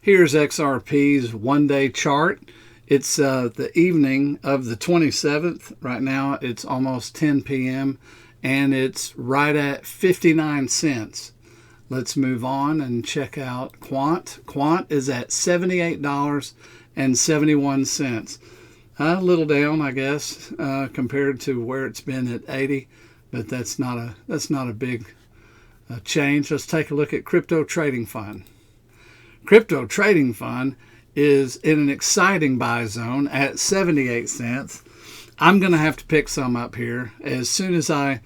Here's XRP's one-day chart. It's the evening of the 27th. Right now it's almost 10 p.m. and it's right at 59 cents. Let's move on and check out Quant. Quant is at $78.71. A little down, I guess, compared to where it's been at 80, but that's not a big change. Let's take a look at Crypto Trading Fund. Crypto Trading Fund is in an exciting buy zone at 78 cents. I'm going to have to pick some up here. As soon as I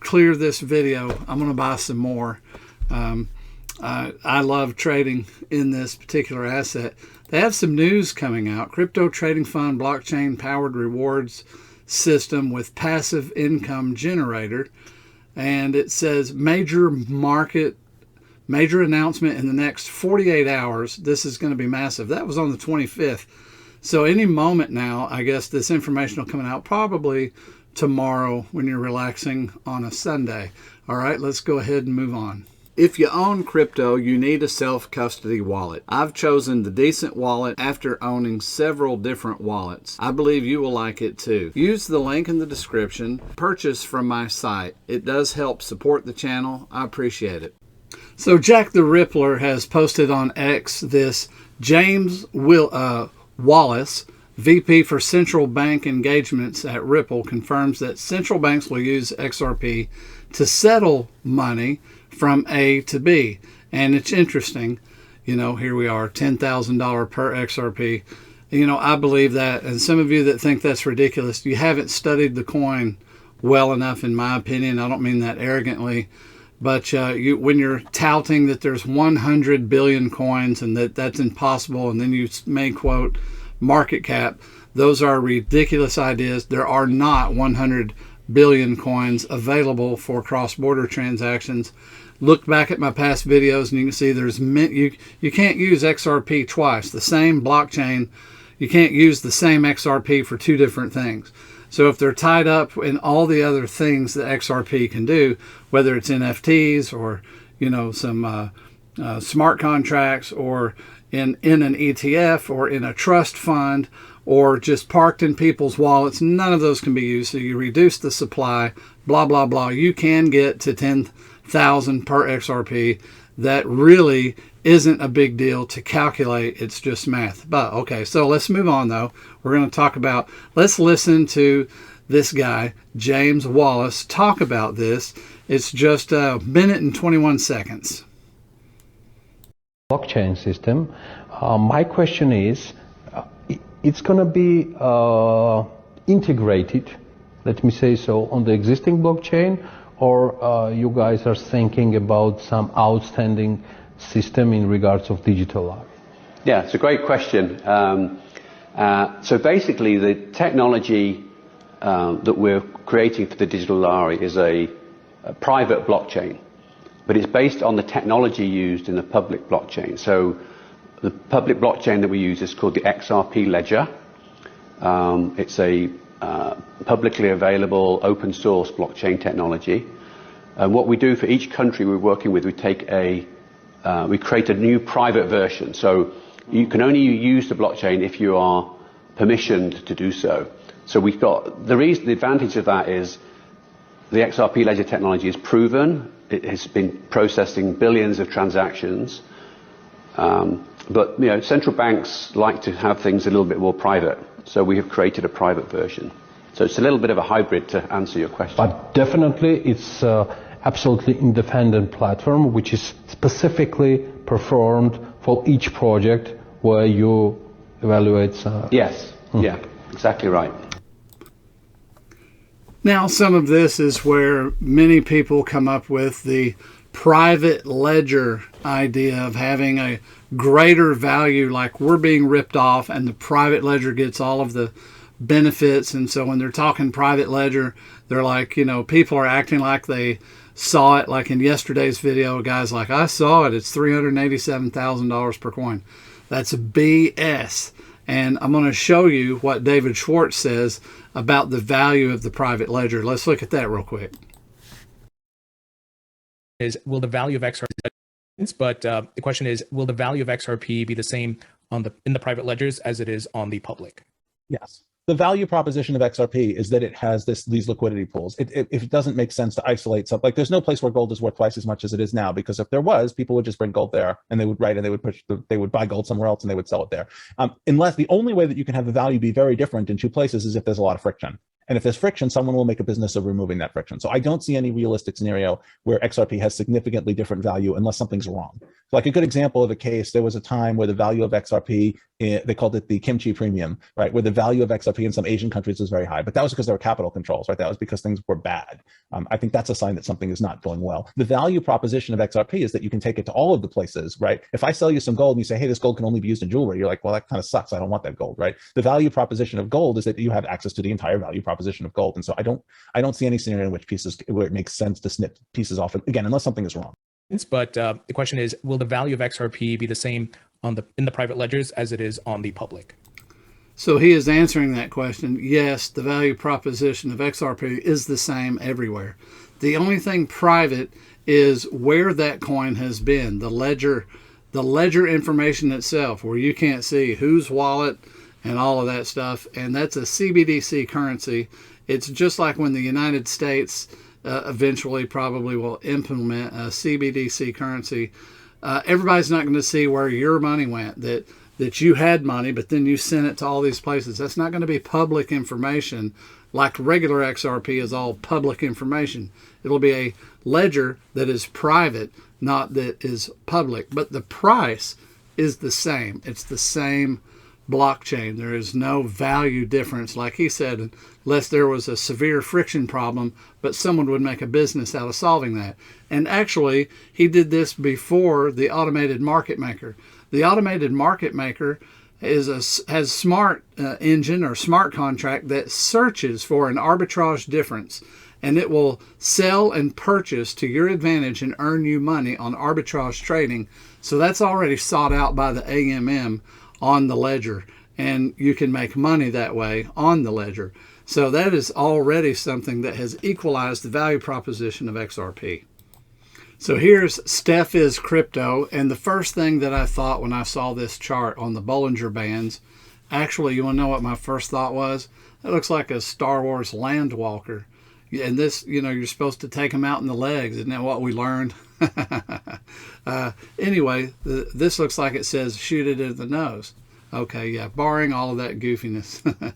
clear this video, I'm going to buy some more. I love trading in this particular asset. They have some news coming out. Crypto Trading Fund blockchain powered rewards system with passive income generator. And it says major announcement in the next 48 hours. This is going to be massive. That was on the 25th. So any moment now, I guess this information will come out probably tomorrow when you're relaxing on a Sunday. All right, let's go ahead and move on. If you own crypto, you need a self-custody wallet. I've chosen the Decent wallet after owning several different wallets. I believe you will like it too. Use the link in the description. Purchase from my site. It does help support the channel. I appreciate it. So Jack the Rippler has posted on X this James Wallace, VP for Central Bank Engagements at Ripple, confirms that central banks will use XRP to settle money from A to B. And it's interesting, here we are, $10,000 per XRP. I believe that, and some of you that think that's ridiculous, you haven't studied the coin well enough, in my opinion. I don't mean that arrogantly. But when you're touting that there's 100 billion coins and that's impossible, and then you may quote market cap, those are ridiculous ideas. There are not 100 billion coins available for cross-border transactions. Look back at my past videos and you can see you can't use XRP twice. The same blockchain, you can't use the same XRP for two different things. So if they're tied up in all the other things that XRP can do, whether it's NFTs or some smart contracts, or in an ETF or in a trust fund, or just parked in people's wallets, none of those can be used. So you reduce the supply, blah, blah, blah. You can get to 10,000 per XRP. That really isn't a big deal to calculate. It's just math. But okay, so let's move on though. We're going to talk about, let's listen to this guy, James Wallace, talk about this. It's just a minute and 21 seconds. Blockchain system. My question is, it's going to be integrated, let me say so, on the existing blockchain, or you guys are thinking about some outstanding system in regards of digital lari? Yeah, it's a great question. So basically the technology that we're creating for the digital lari is a private blockchain, but it's based on the technology used in the public blockchain. So the public blockchain that we use is called the XRP ledger. It's a publicly available open source blockchain technology. And what we do for each country we're working with, we create a new private version. So you can only use the blockchain if you are permissioned to do so. So we've got, the advantage of that is the XRP ledger technology is proven. It has been processing billions of transactions. But central banks like to have things a little bit more private. So we have created a private version. So it's a little bit of a hybrid, to answer your question. But definitely it's absolutely independent platform which is specifically performed for each project where you evaluate. Yes, yeah, exactly right. Now, some of this is where many people come up with the private ledger idea of having a greater value, like we're being ripped off and the private ledger gets all of the benefits. And so when they're talking private ledger, they're like, people are acting like they saw it. Like in yesterday's video, a guy's like, I saw it, it's $387,000 per coin. That's BS. And I'm going to show you what David Schwartz says about the value of the private ledger. Let's look at that real quick. Will the value of XRP But the question is, will the value of XRP be the same in the private ledgers as it is on the public? Yes. The value proposition of XRP is that it has these liquidity pools. It doesn't make sense to isolate something. Like, there's no place where gold is worth twice as much as it is now, because if there was, people would just bring gold there, and they would buy gold somewhere else and they would sell it there. Unless the only way that you can have the value be very different in two places is if there's a lot of friction. And if there's friction, someone will make a business of removing that friction. So I don't see any realistic scenario where XRP has significantly different value unless something's wrong. So, like, a good example of a case, there was a time where the value of XRP, they called it the kimchi premium, right? Where the value of XRP in some Asian countries was very high, but that was because there were capital controls, right? That was because things were bad. I think that's a sign that something is not going well. The value proposition of XRP is that you can take it to all of the places, right? If I sell you some gold and you say, hey, this gold can only be used in jewelry, you're like, well, that kind of sucks. I don't want that gold, right? The value proposition of gold is that you have access to the entire value proposition of gold. And so I don't see any scenario in which where it makes sense to snip pieces off, again, unless something is wrong. But the question is, will the value of XRP be the same in the private ledgers as it is on the public? So he is answering that question. Yes, the value proposition of XRP is the same everywhere. The only thing private is where that coin has been, the ledger information itself, where you can't see whose wallet and all of that stuff. And that's a CBDC currency. It's just like when the United States eventually probably will implement a CBDC currency. Everybody's not going to see where your money went, that you had money, but then you sent it to all these places. That's not going to be public information like regular XRP is all public information. It'll be a ledger that is private, not that is public. But the price is the same. It's the same blockchain. There is no value difference, like he said, unless there was a severe friction problem, but someone would make a business out of solving that. And actually, he did this before the automated market maker. The automated market maker has smart engine or smart contract that searches for an arbitrage difference, and it will sell and purchase to your advantage and earn you money on arbitrage trading. So that's already sought out by the AMM on the ledger, and you can make money that way on the ledger. So that is already something that has equalized the value proposition of XRP. So here's Steph is Crypto, and the first thing that I thought when I saw this chart on the Bollinger Bands, actually, you want to know what my first thought was? It looks like a Star Wars Landwalker. And this, you're supposed to take them out in the legs. Isn't that what we learned? Anyway, this looks like it says shoot it in the nose. Okay, yeah, barring all of that goofiness.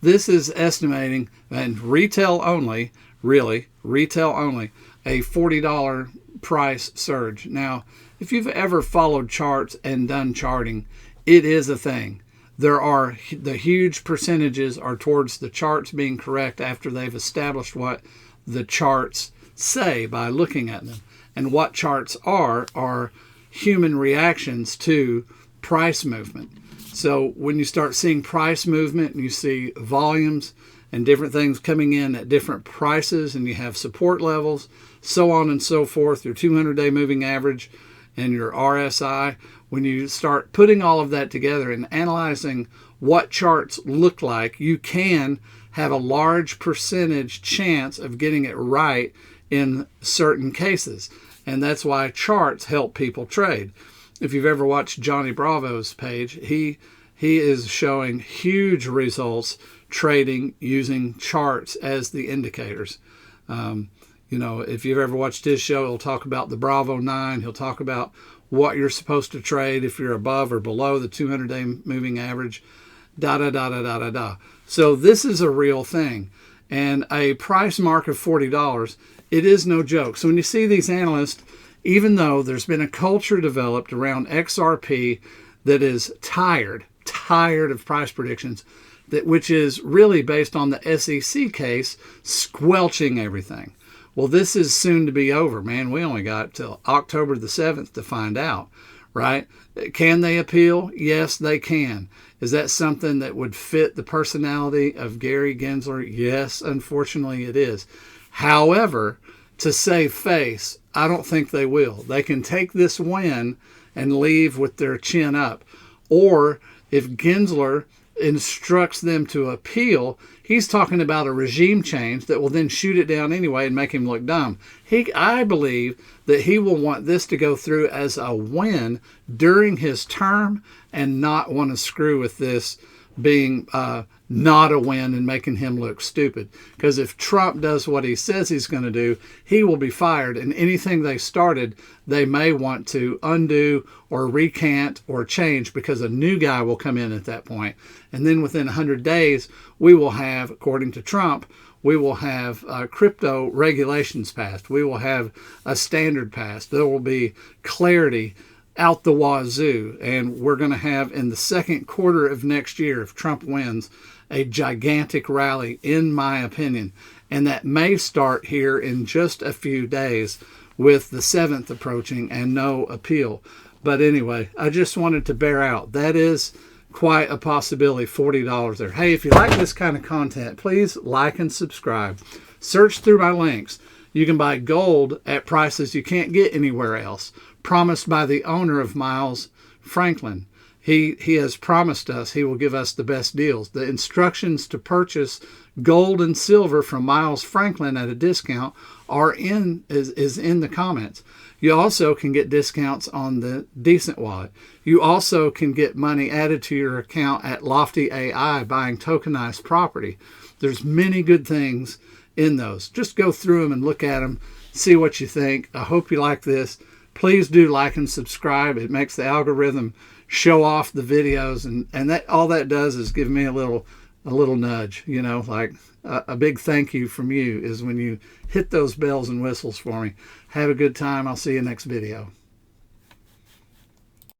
This is estimating, and retail only, really, retail only, a $40 price surge. Now, if you've ever followed charts and done charting, it is a thing. The huge percentages are towards the charts being correct after they've established what the charts say by looking at them. And what charts are human reactions to price movement. So when you start seeing price movement and you see volumes and different things coming in at different prices, and you have support levels, so on and so forth, your 200-day moving average and your RSI, when you start putting all of that together and analyzing what charts look like, you can have a large percentage chance of getting it right in certain cases. And that's why charts help people trade. If you've ever watched Johnny Bravo's page, he is showing huge results trading using charts as the indicators. If you've ever watched his show, he'll talk about the Bravo 9. He'll talk about what you're supposed to trade if you're above or below the 200-day moving average, So this is a real thing. And a price mark of $40, it is no joke. So when you see these analysts, even though there's been a culture developed around XRP that is tired of price predictions, which is really based on the SEC case squelching everything. Well, this is soon to be over, man. We only got till October the 7th to find out, right? Can they appeal? Yes, they can. Is that something that would fit the personality of Gary Gensler? Yes, unfortunately it is. However, to save face, I don't think they will. They can take this win and leave with their chin up. Or if Gensler instructs them to appeal, he's talking about a regime change that will then shoot it down anyway and make him look dumb. I believe that he will want this to go through as a win during his term and not want to screw with this being not a win and making him look stupid. Because if Trump does what he says he's going to do, he will be fired, and anything they started, they may want to undo or recant or change, because a new guy will come in at that point. And then within 100 days, we will have, according to Trump, we will have crypto regulations passed. We will have a standard passed. There will be clarity out the wazoo. And we're going to have, in the second quarter of next year, if Trump wins, a gigantic rally, in my opinion. And that may start here in just a few days, with the 7th approaching and no appeal. But anyway, I just wanted to bear out. That is quite a possibility, $40 there. Hey, if you like this kind of content, please like and subscribe. Search through my links. You can buy gold at prices you can't get anywhere else, promised by the owner of Miles Franklin. He has promised us he will give us the best deals. The instructions to purchase gold and silver from Miles Franklin at a discount is in the comments. You also can get discounts on the Decent Wallet. You also can get money added to your account at Lofty AI, buying tokenized property. There's many good things in those. Just go through them and look at them, see what you think. I hope you like this. Please do like and subscribe. It makes the algorithm show off the videos, and that all that does is give me a little nudge, you know, like a big thank you from you is when you hit those bells and whistles for me. Have a good time. I'll see you next video.